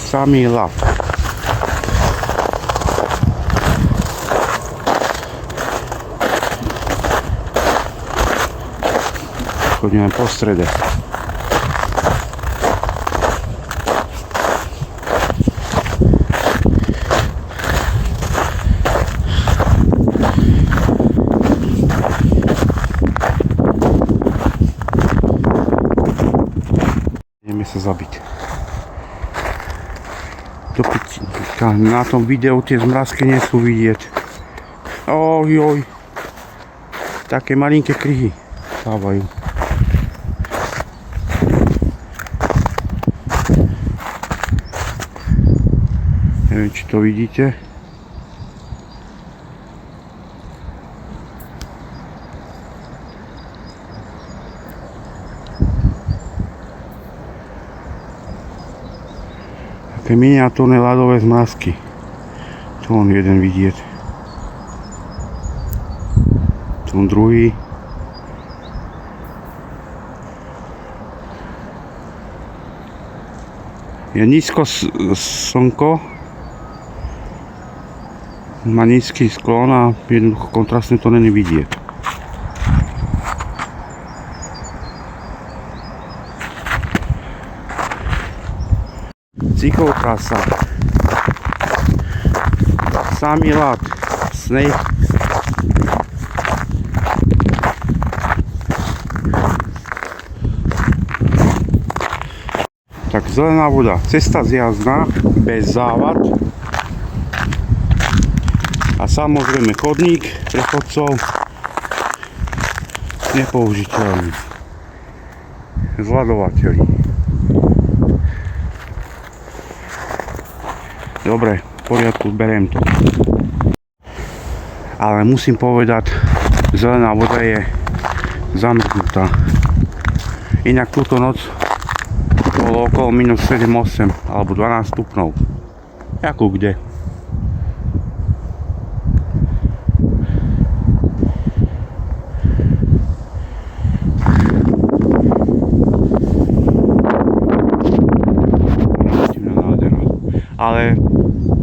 Samý ľad. Chodíme po strede. Ideme sa zabiť. Na tom videu tie zmrazky nie sú vidieť. Ojoj. Také malinké kryhy stávajú. Neviem, či to vidíte. Také miniatúrne ľadové zmrazky. Tu on jeden vidieť. Tu on druhý. Je nízko slnko. Má nízky sklon a jednoducho kontrastne to není vidieť. Cyklotrasa. Samý ľad. Sneh. Tak zelená voda. Cesta zjazdná, bez závad. A samozrejme chodník pre chodcov. Nepoužiteľný. Zľadovateľi. Dobre, v poriadku, beriem to. Ale musím povedať, zelená voda je zamrznutá. Inak túto noc bolo okolo minus 7-8 alebo 12 stupňov. Ako kde? Ale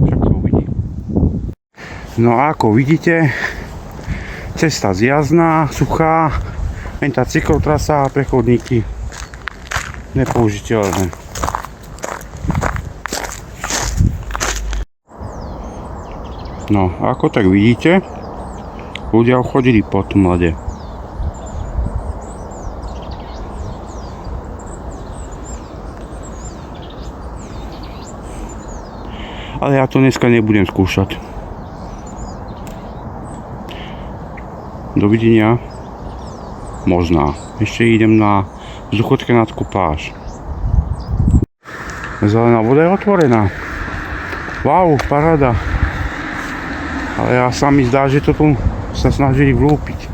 však to uvidí. No a ako vidíte, cesta zjazdná, suchá, len tá cyklotrasa a prechodníky nepoužiteľné. No, ako tak vidíte, ľudia chodili po tom ľade. Ale ja to dneska nebudem skúšať. Dovidenia. Možná. Ešte idem na Zuchotkenátskú pláž. Zelená voda je otvorená. Wow, paráda. Ale ja sa mi zdá, že to tu sa snažili vlúpiť.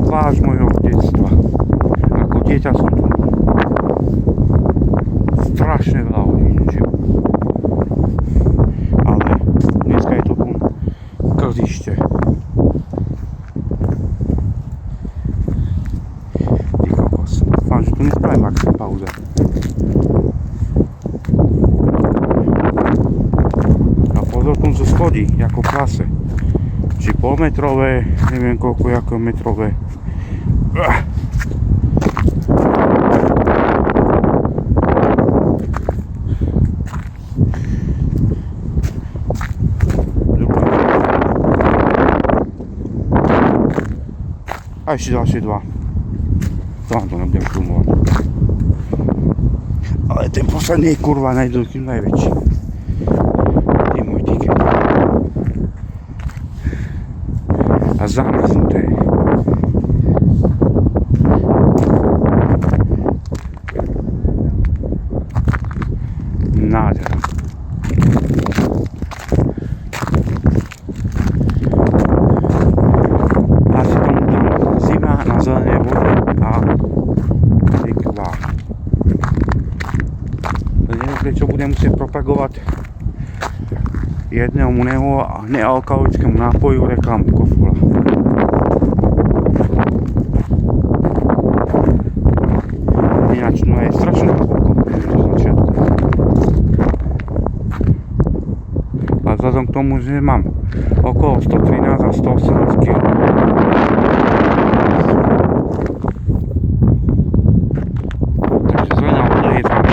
Pláž mojho detstva. Ako dieťa som tu strašne veľa hodín žil. Ale dneska je to tu klzište. Ty kokos. Dúfam, že tu nespravím akcia pauza. A pozor, tu sú schody, ako v klase. Či polmetrové, neviem koľko, ako metrové. A ešte ďalšie dva. To vám to nebudem filmovať. Ale ten posledný je kurva najväčší. Ty môj tiket. A zamrznuté. Nádhera. chce propagovať jednému nealkoholickému nápoju reklamu Kofola. Ináč, no je strašne hlboko do začiatku. A vzhľadom k tomu, že mám okolo 113 a 118 kg, takže zelená voda je tam.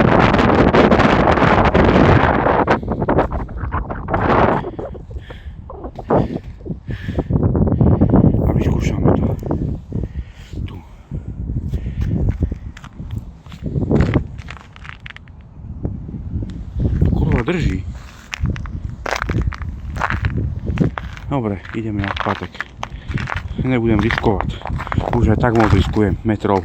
A vyskúšame to. Tu. Kurva, drží. Dobre, ideme na pátek. Nebudem riskovať. Už aj tak moc riskujem metrov.